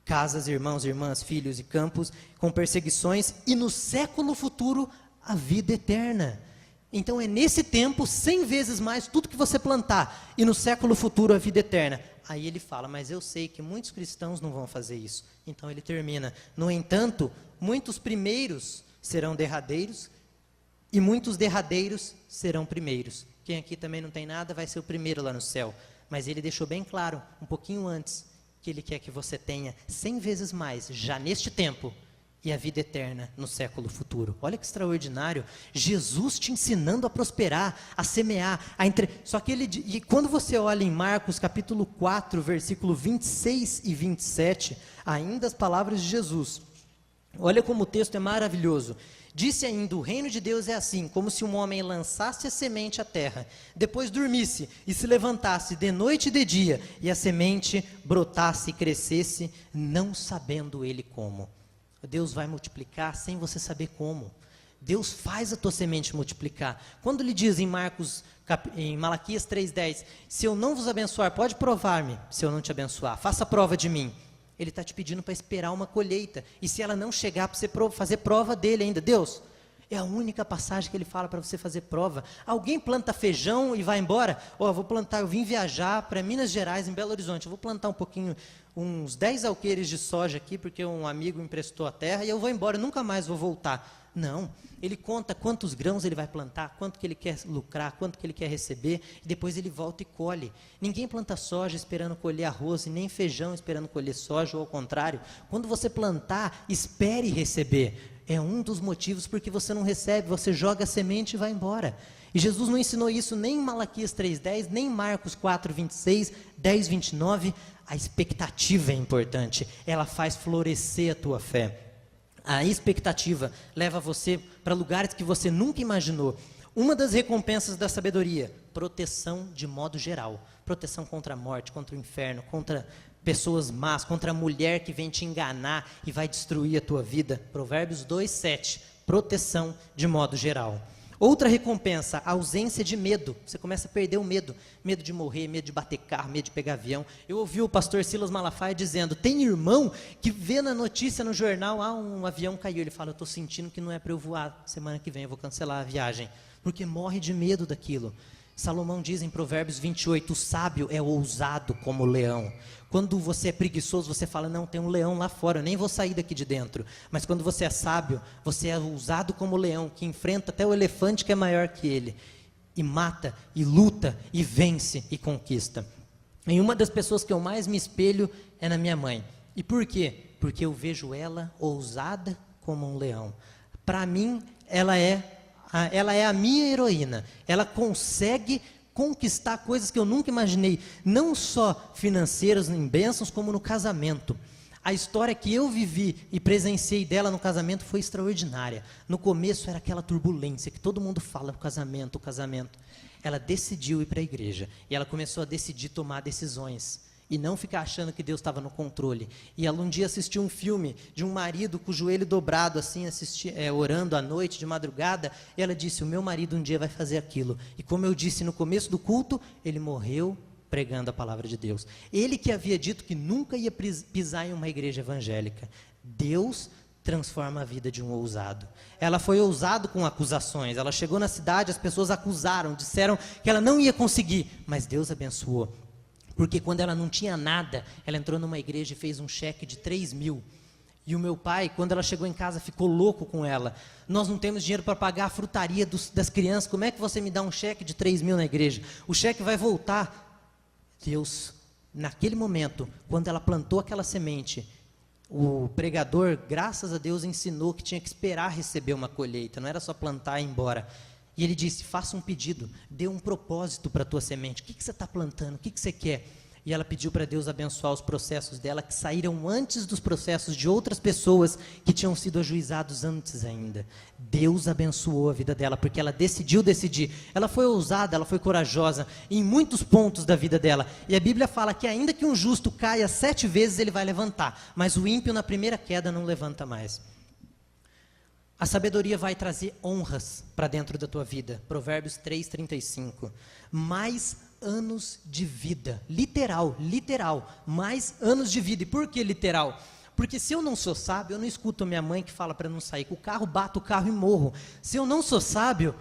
casas, irmãos, irmãs, filhos e campos, com perseguições, e no século futuro, a vida eterna. Então é nesse tempo, 100 vezes mais, tudo que você plantar, e no século futuro, a vida eterna. Aí ele fala, mas eu sei que muitos cristãos não vão fazer isso. Então ele termina, no entanto, muitos primeiros serão derradeiros, e muitos derradeiros serão primeiros. Quem aqui também não tem nada, vai ser o primeiro lá no céu. Mas ele deixou bem claro, um pouquinho antes, que ele quer que você tenha 100 vezes mais, já neste tempo, e a vida eterna no século futuro. Olha que extraordinário, Jesus te ensinando a prosperar, a semear, Só que e quando você olha em Marcos capítulo 4, versículo 26 e 27, ainda as palavras de Jesus, olha como o texto é maravilhoso. Disse ainda, o reino de Deus é assim, como se um homem lançasse a semente à terra, depois dormisse e se levantasse de noite e de dia, e a semente brotasse e crescesse, não sabendo ele como. Deus vai multiplicar sem você saber como. Deus faz a tua semente multiplicar. Quando ele diz em Malaquias 3,10, se eu não vos abençoar, pode provar-me, se eu não te abençoar, faça prova de mim. Ele está te pedindo para esperar uma colheita. E se ela não chegar, para você fazer prova dele ainda. Deus, é a única passagem que ele fala para você fazer prova. Alguém planta feijão e vai embora? Eu vim viajar para Minas Gerais, em Belo Horizonte. Eu vou plantar uns 10 alqueires de soja aqui, porque um amigo emprestou a terra, e eu vou embora, nunca mais vou voltar. Não, ele conta quantos grãos ele vai plantar, quanto que ele quer lucrar, quanto que ele quer receber, e depois ele volta e colhe. Ninguém planta soja esperando colher arroz, e nem feijão esperando colher soja, ou ao contrário. Quando você plantar, espere receber. É um dos motivos porque você não recebe, você joga a semente e vai embora. E Jesus não ensinou isso nem em Malaquias 3,10, nem em Marcos 4,26, 10,29. A expectativa é importante, ela faz florescer a tua fé. A expectativa leva você para lugares que você nunca imaginou. Uma das recompensas da sabedoria, proteção de modo geral. Proteção contra a morte, contra o inferno, contra pessoas más, contra a mulher que vem te enganar e vai destruir a tua vida. Provérbios 2,7, proteção de modo geral. Outra recompensa, a ausência de medo. Você começa a perder o medo. Medo de morrer, medo de bater carro, medo de pegar avião. Eu ouvi o pastor Silas Malafaia dizendo, tem irmão que vê na notícia no jornal, um avião caiu. Ele fala, eu estou sentindo que não é para eu voar semana que vem, eu vou cancelar a viagem. Porque morre de medo daquilo. Salomão diz em Provérbios 28, o sábio é ousado como o leão. Quando você é preguiçoso, você fala, não, tem um leão lá fora, eu nem vou sair daqui de dentro. Mas quando você é sábio, você é ousado como o leão, que enfrenta até o elefante que é maior que ele. E mata, e luta, e vence, e conquista. E uma das pessoas que eu mais me espelho é na minha mãe. E por quê? Porque eu vejo ela ousada como um leão. Para mim, ela é a minha heroína. Ela consegue conquistar coisas que eu nunca imaginei, não só financeiras em bênçãos, como no casamento. A história que eu vivi e presenciei dela no casamento foi extraordinária. No começo era aquela turbulência que todo mundo fala, o casamento. Ela decidiu ir para a igreja e ela começou a decidir tomar decisões e não ficar achando que Deus estava no controle. E ela um dia assistiu um filme de um marido com o joelho dobrado, assim, orando à noite, de madrugada, e ela disse, o meu marido um dia vai fazer aquilo. E como eu disse no começo do culto, ele morreu pregando a palavra de Deus. Ele que havia dito que nunca ia pisar em uma igreja evangélica. Deus transforma a vida de um ousado. Ela foi ousado com acusações. Ela chegou na cidade, as pessoas acusaram, disseram que ela não ia conseguir, mas Deus abençoou. Porque quando ela não tinha nada, ela entrou numa igreja e fez um cheque de 3.000. E o meu pai, quando ela chegou em casa, ficou louco com ela. Nós não temos dinheiro para pagar a frutaria das crianças. Como é que você me dá um cheque de 3.000 na igreja? O cheque vai voltar. Deus naquele momento, quando ela plantou aquela semente, o pregador, graças a Deus, ensinou que tinha que esperar receber uma colheita, não era só plantar e ir embora. E ele disse, faça um pedido, dê um propósito para a tua semente. O que você está plantando? O que você quer? E ela pediu para Deus abençoar os processos dela, que saíram antes dos processos de outras pessoas que tinham sido ajuizados antes ainda. Deus abençoou a vida dela, porque ela decidiu decidir. Ela foi ousada, ela foi corajosa em muitos pontos da vida dela. E a Bíblia fala que ainda que um justo caia 7 vezes, ele vai levantar. Mas o ímpio, na primeira queda, não levanta mais. A sabedoria vai trazer honras para dentro da tua vida. Provérbios 3:35. Mais anos de vida. Literal, mais anos de vida. E por que literal? Porque se eu não sou sábio, eu não escuto a minha mãe que fala para não sair com o carro, bato o carro e morro. Se eu não sou sábio,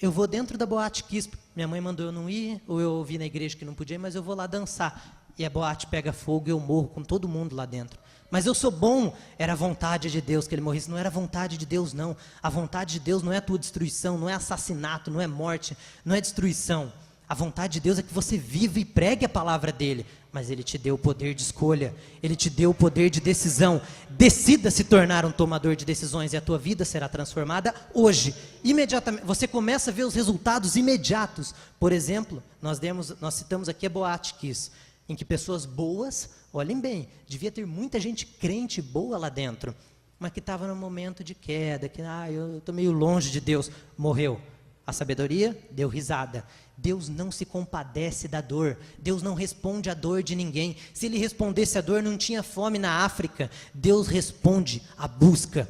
eu vou dentro da boate Kiss. Minha mãe mandou eu não ir, ou eu ouvi na igreja que não podia ir, mas eu vou lá dançar. E a boate pega fogo e eu morro com todo mundo lá dentro. Mas eu sou bom, era a vontade de Deus que ele morresse. Não era a vontade de Deus, não. A vontade de Deus não é a tua destruição, não é assassinato, não é morte, não é destruição. A vontade de Deus é que você viva e pregue a palavra dele. Mas ele te deu o poder de escolha, ele te deu o poder de decisão. Decida se tornar um tomador de decisões e a tua vida será transformada hoje. Imediatamente, você começa a ver os resultados imediatos. Por exemplo, nós citamos aqui a Boate Kiss, em que pessoas boas, olhem bem, devia ter muita gente crente boa lá dentro, mas que estava num momento de queda, que eu estou meio longe de Deus, morreu. A sabedoria deu risada. Deus não se compadece da dor. Deus não responde à dor de ninguém. Se ele respondesse à dor, não tinha fome na África. Deus responde à busca.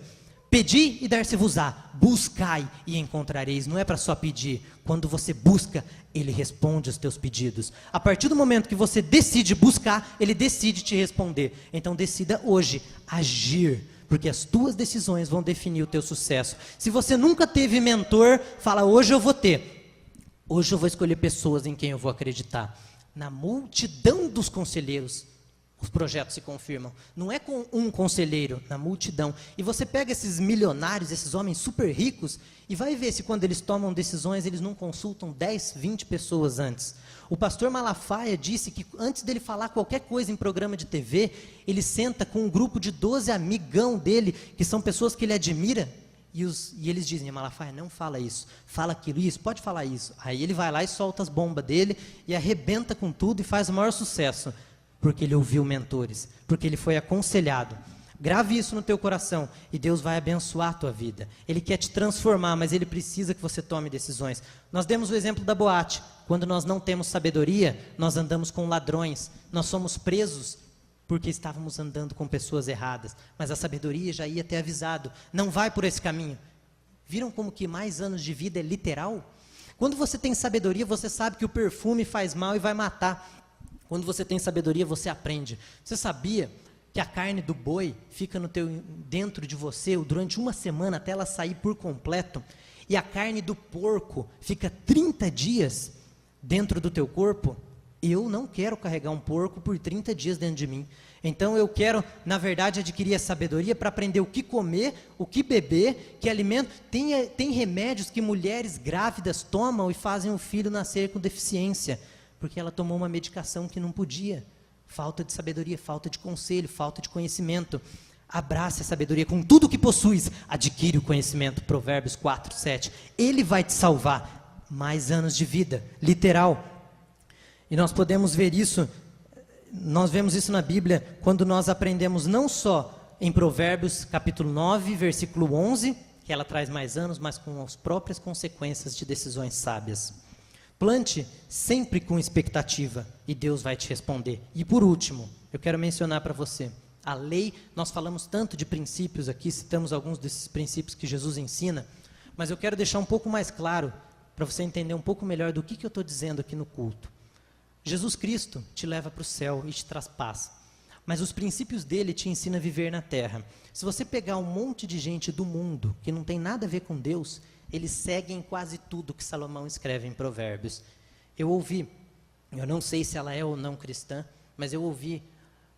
Pedi e dar-se-vos-á. Buscai e encontrareis. Não é para só pedir. Quando você busca, ele responde os teus pedidos. A partir do momento que você decide buscar, ele decide te responder. Então decida hoje agir, porque as tuas decisões vão definir o teu sucesso. Se você nunca teve mentor, fala, hoje eu vou ter. Hoje eu vou escolher pessoas em quem eu vou acreditar. Na multidão dos conselheiros, os projetos se confirmam. Não é com um conselheiro, na multidão. E você pega esses milionários, esses homens super ricos, e vai ver se quando eles tomam decisões, eles não consultam 10, 20 pessoas antes. O pastor Malafaia disse que antes dele falar qualquer coisa em programa de TV, ele senta com um grupo de 12 amigão dele, que são pessoas que ele admira, e eles dizem, Malafaia, não fala isso, fala aquilo, isso, pode falar isso. Aí ele vai lá e solta as bombas dele, e arrebenta com tudo e faz o maior sucesso, porque ele ouviu mentores, porque ele foi aconselhado. Grave isso no teu coração, e Deus vai abençoar a tua vida. Ele quer te transformar, mas ele precisa que você tome decisões. Nós demos o exemplo da boate. Quando nós não temos sabedoria, nós andamos com ladrões, nós somos presos, porque estávamos andando com pessoas erradas, mas a sabedoria já ia ter avisado, não vai por esse caminho. Viram como que mais anos de vida é literal? Quando você tem sabedoria, você sabe que o perfume faz mal e vai matar. Quando você tem sabedoria, você aprende. Você sabia que a carne do boi fica dentro de você durante uma semana até ela sair por completo? E a carne do porco fica 30 dias dentro do teu corpo? Eu não quero carregar um porco por 30 dias dentro de mim. Então eu quero, na verdade, adquirir a sabedoria para aprender o que comer, o que beber, que alimento. Tem remédios que mulheres grávidas tomam e fazem o filho nascer com deficiência, porque ela tomou uma medicação que não podia. Falta de sabedoria, falta de conselho, falta de conhecimento. Abrace a sabedoria com tudo que possuis, adquire o conhecimento. Provérbios 4:7. Ele vai te salvar. Mais anos de vida, literal. E nós podemos ver isso, nós vemos isso na Bíblia, quando nós aprendemos não só em Provérbios capítulo 9, versículo 11, que ela traz mais anos, mas com as próprias consequências de decisões sábias. Plante sempre com expectativa e Deus vai te responder. E por último, eu quero mencionar para você, a lei, nós falamos tanto de princípios aqui, citamos alguns desses princípios que Jesus ensina, mas eu quero deixar um pouco mais claro, para você entender um pouco melhor do que eu estou dizendo aqui no culto. Jesus Cristo te leva para o céu e te traz paz, mas os princípios dele te ensinam a viver na terra. Se você pegar um monte de gente do mundo que não tem nada a ver com Deus, eles seguem quase tudo que Salomão escreve em Provérbios. Eu não sei se ela é ou não cristã, mas eu ouvi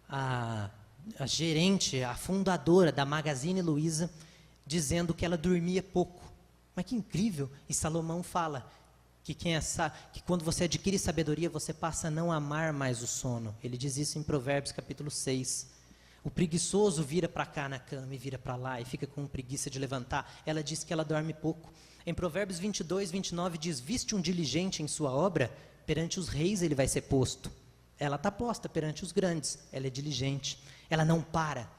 a gerente, a fundadora da Magazine Luiza, dizendo que ela dormia pouco. Mas que incrível! E Salomão fala, que quando você adquire sabedoria, você passa a não amar mais o sono. Ele diz isso em Provérbios capítulo 6. O preguiçoso vira para cá na cama e vira para lá e fica com preguiça de levantar. Ela diz que ela dorme pouco. Em Provérbios 22, 29 diz, viste um diligente em sua obra, perante os reis ele vai ser posto. Ela está posta perante os grandes, ela é diligente. Ela não para.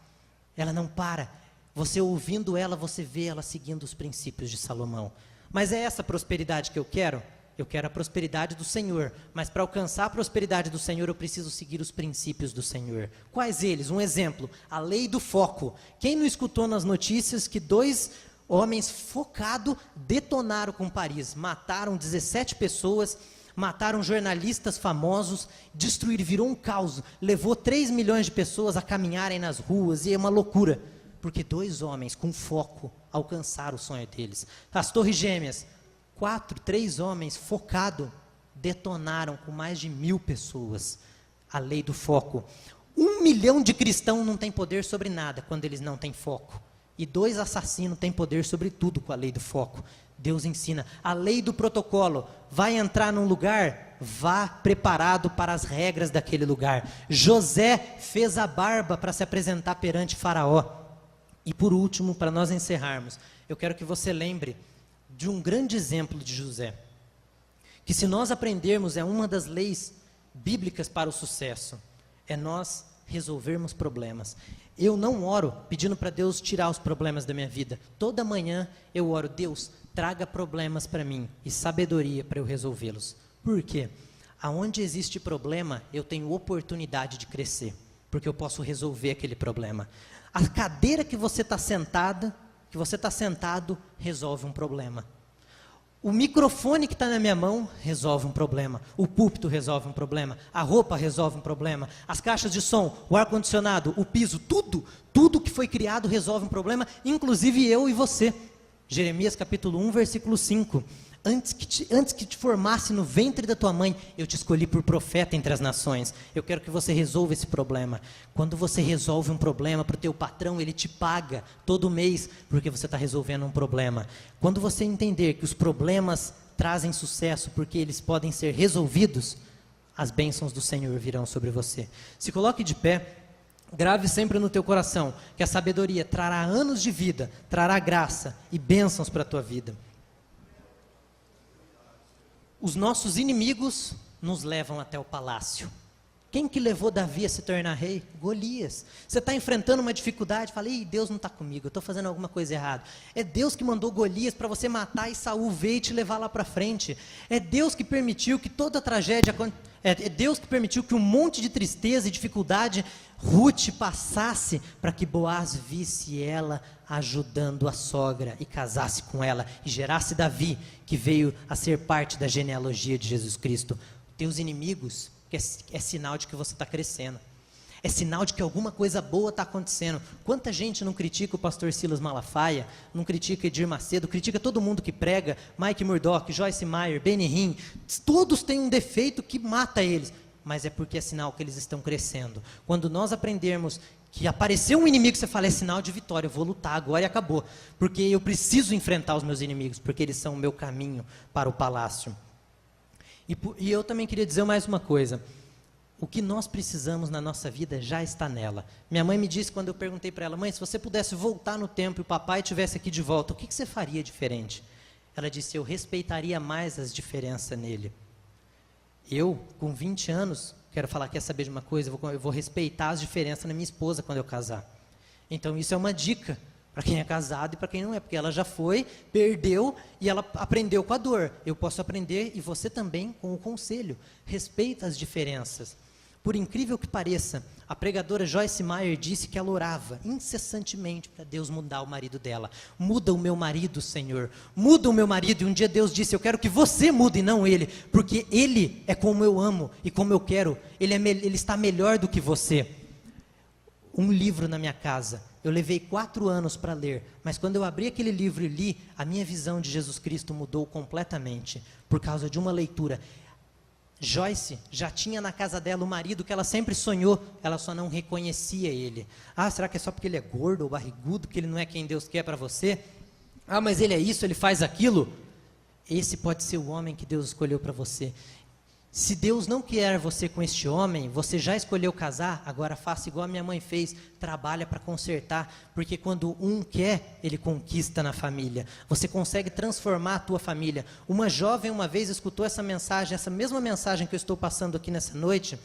Você ouvindo ela, você vê ela seguindo os princípios de Salomão. Mas é essa prosperidade que eu quero? Eu quero a prosperidade do Senhor, mas para alcançar a prosperidade do Senhor, eu preciso seguir os princípios do Senhor. Quais eles? Um exemplo, a lei do foco. Quem não escutou nas notícias que 2 homens focados detonaram com Paris, mataram 17 pessoas, mataram jornalistas famosos, virou um caos, levou 3 milhões de pessoas a caminharem nas ruas, e é uma loucura, porque 2 homens com foco alcançaram o sonho deles. As Torres Gêmeas, 3 homens focados detonaram com mais de 1.000 pessoas. A lei do foco. 1 milhão de cristãos não tem poder sobre nada quando eles não têm foco. E 2 assassinos têm poder sobre tudo com a lei do foco. Deus ensina. A lei do protocolo. Vai entrar num lugar, vá preparado para as regras daquele lugar. José fez a barba para se apresentar perante Faraó. E por último, para nós encerrarmos, eu quero que você lembre de um grande exemplo de José, que se nós aprendermos, é uma das leis bíblicas para o sucesso, é nós resolvermos problemas. Eu não oro pedindo para Deus tirar os problemas da minha vida. Toda manhã eu oro, Deus, traga problemas para mim e sabedoria para eu resolvê-los. Por quê? Aonde existe problema, eu tenho oportunidade de crescer, porque eu posso resolver aquele problema. A cadeira que você está sentado, resolve um problema. O microfone que está na minha mão resolve um problema. O púlpito resolve um problema. A roupa resolve um problema. As caixas de som, o ar-condicionado, o piso, tudo que foi criado resolve um problema, inclusive eu e você. Jeremias capítulo 1, versículo 5. Antes que te formasse no ventre da tua mãe, eu te escolhi por profeta entre as nações. Eu quero que você resolva esse problema. Quando você resolve um problema para o teu patrão, ele te paga todo mês, porque você está resolvendo um problema. Quando você entender que os problemas trazem sucesso, porque eles podem ser resolvidos, as bênçãos do Senhor virão sobre você. Se coloque de pé, grave sempre no teu coração, que a sabedoria trará anos de vida, trará graça e bênçãos para a tua vida. Os nossos inimigos nos levam até o palácio. Quem que levou Davi a se tornar rei? Golias. Você está enfrentando uma dificuldade, fala, ih, Deus não está comigo, eu estou fazendo alguma coisa errada. É Deus que mandou Golias para você matar e Saul veio e te levar lá para frente. É Deus que permitiu que toda a tragédia, é Deus que permitiu que um monte de tristeza e dificuldade Ruth passasse para que Boaz visse ela ajudando a sogra e casasse com ela e gerasse Davi, que veio a ser parte da genealogia de Jesus Cristo. Teus inimigos, é sinal de que você está crescendo. É sinal de que alguma coisa boa está acontecendo. Quanta gente não critica o pastor Silas Malafaia, não critica Edir Macedo, critica todo mundo que prega, Mike Murdock, Joyce Meyer, Benny Hinn, todos têm um defeito que mata eles, mas é porque é sinal que eles estão crescendo. Quando nós aprendermos que apareceu um inimigo, você fala, é sinal de vitória, eu vou lutar agora e acabou, porque eu preciso enfrentar os meus inimigos, porque eles são o meu caminho para o palácio. E eu também queria dizer mais uma coisa. O que nós precisamos na nossa vida já está nela. Minha mãe me disse, quando eu perguntei para ela, mãe, se você pudesse voltar no tempo e o papai estivesse aqui de volta, o que você faria diferente? Ela disse, eu respeitaria mais as diferenças nele. Eu, com 20 anos, quero falar, quer saber de uma coisa? Eu vou respeitar as diferenças na minha esposa quando eu casar. Então isso é uma dica para quem é casado e para quem não é, porque ela já foi, perdeu e ela aprendeu com a dor. Eu posso aprender, e você também, com o conselho. Respeita as diferenças. Por incrível que pareça, a pregadora Joyce Meyer disse que ela orava incessantemente para Deus mudar o marido dela. Muda o meu marido, Senhor. Muda o meu marido. E um dia Deus disse, eu quero que você mude e não ele, porque ele é como eu amo e como eu quero. Ele está melhor do que você. Um livro na minha casa. Eu levei 4 anos para ler, mas quando eu abri aquele livro e li, a minha visão de Jesus Cristo mudou completamente, por causa de uma leitura. Joyce já tinha na casa dela o marido que ela sempre sonhou, ela só não reconhecia ele. Ah, será que é só porque ele é gordo ou barrigudo, que ele não é quem Deus quer para você? Ah, mas ele é isso, ele faz aquilo. esse pode ser o homem que Deus escolheu para você. Se Deus não quer você com este homem, você já escolheu casar, agora faça igual a minha mãe fez, trabalha para consertar, porque quando um quer, ele conquista na família. Você consegue transformar a tua família. Uma jovem uma vez escutou essa mensagem, essa mesma mensagem que eu estou passando aqui nessa noite,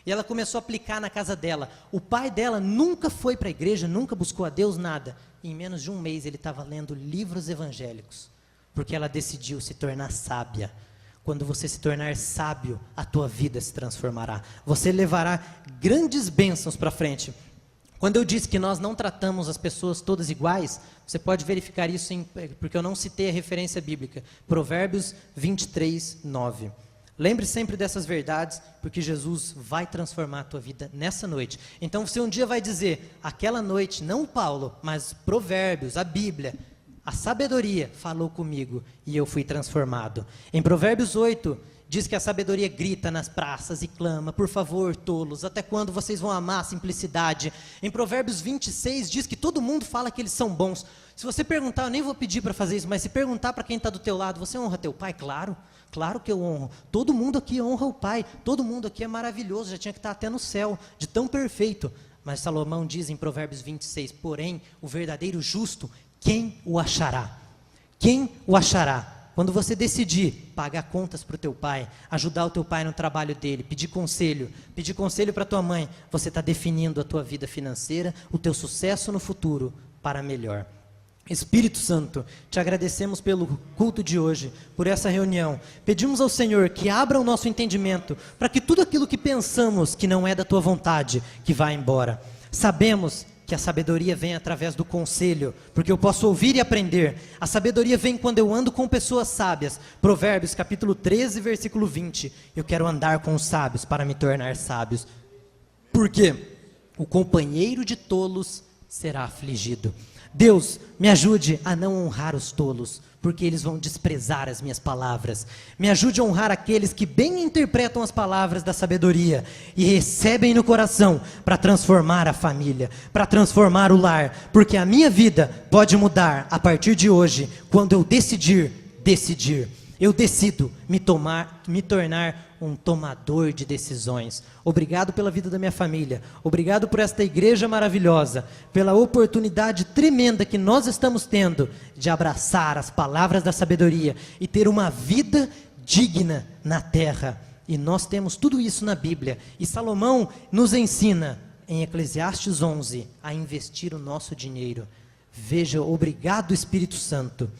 e ela começou a aplicar na casa dela. O pai dela nunca foi para a igreja, nunca buscou a Deus, nada. E em menos de um mês ele estava lendo livros evangélicos, porque ela decidiu se tornar sábia. Quando você se tornar sábio, a tua vida se transformará. Você levará grandes bênçãos para frente. Quando eu disse que nós não tratamos as pessoas todas iguais, você pode verificar isso, porque eu não citei a referência bíblica. Provérbios 23, 9. Lembre sempre dessas verdades, porque Jesus vai transformar a tua vida nessa noite. Então você um dia vai dizer, aquela noite, não Paulo, mas Provérbios, a Bíblia, a sabedoria falou comigo e eu fui transformado. Em Provérbios 8, diz que a sabedoria grita nas praças e clama, por favor, tolos, até quando vocês vão amar a simplicidade? Em Provérbios 26, diz que todo mundo fala que eles são bons. Se você perguntar, eu nem vou pedir para fazer isso, mas se perguntar para quem está do teu lado, você honra teu pai? Claro, claro que eu honro. Todo mundo aqui honra o pai, todo mundo aqui é maravilhoso, já tinha que estar até no céu, de tão perfeito. Mas Salomão diz em Provérbios 26, porém, o verdadeiro justo, quem o achará? Quem o achará? Quando você decidir pagar contas para o teu pai, ajudar o teu pai no trabalho dele, pedir conselho para tua mãe, você está definindo a tua vida financeira, o teu sucesso no futuro para melhor. Espírito Santo, te agradecemos pelo culto de hoje, por essa reunião. Pedimos ao Senhor que abra o nosso entendimento, para que tudo aquilo que pensamos que não é da tua vontade, que vá embora. Sabemos que a sabedoria vem através do conselho, porque eu posso ouvir e aprender. A sabedoria vem quando eu ando com pessoas sábias. Provérbios capítulo 13, versículo 20. Eu quero andar com os sábios para me tornar sábios. Porque o companheiro de tolos será afligido. Deus, me ajude a não honrar os tolos, porque eles vão desprezar as minhas palavras. Me ajude a honrar aqueles que bem interpretam as palavras da sabedoria e recebem no coração para transformar a família, para transformar o lar, porque a minha vida pode mudar a partir de hoje, quando eu decidir. Eu decido me tornar um tomador de decisões. Obrigado pela vida da minha família. Obrigado por esta igreja maravilhosa. Pela oportunidade tremenda que nós estamos tendo de abraçar as palavras da sabedoria e ter uma vida digna na terra. E nós temos tudo isso na Bíblia. E Salomão nos ensina em Eclesiastes 11 a investir o nosso dinheiro. Veja, obrigado Espírito Santo,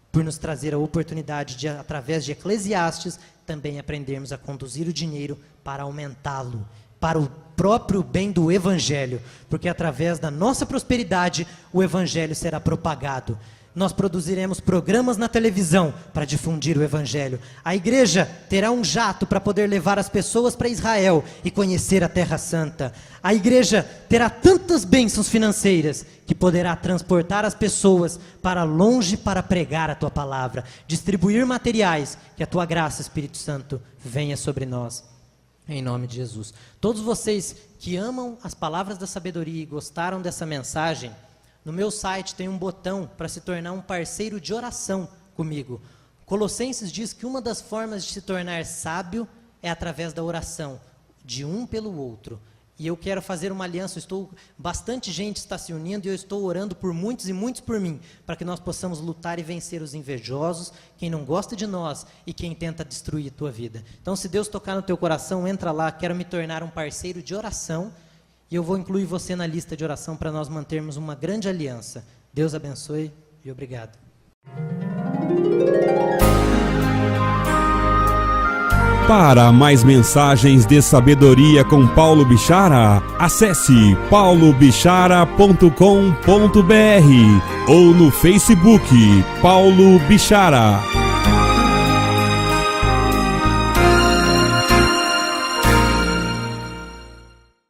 por nos trazer a oportunidade de, através de Eclesiastes, também aprendermos a conduzir o dinheiro para aumentá-lo, para o próprio bem do Evangelho, porque através da nossa prosperidade, o Evangelho será propagado. Nós produziremos programas na televisão para difundir o Evangelho. A igreja terá um jato para poder levar as pessoas para Israel e conhecer a Terra Santa. A igreja terá tantas bênçãos financeiras que poderá transportar as pessoas para longe para pregar a tua palavra, distribuir materiais, que a tua graça, Espírito Santo, venha sobre nós. Em nome de Jesus. Todos vocês que amam as palavras da sabedoria e gostaram dessa mensagem, no meu site tem um botão para se tornar um parceiro de oração comigo. Colossenses diz que uma das formas de se tornar sábio é através da oração, de um pelo outro. E eu quero fazer uma aliança, bastante gente está se unindo e eu estou orando por muitos e muitos por mim, para que nós possamos lutar e vencer os invejosos, quem não gosta de nós e quem tenta destruir a tua vida. Então, se Deus tocar no teu coração, entra lá, quero me tornar um parceiro de oração, e eu vou incluir você na lista de oração para nós mantermos uma grande aliança. Deus abençoe e obrigado. Para mais mensagens de sabedoria com Paulo Bichara, acesse paulobichara.com.br ou no Facebook Paulo Bichara.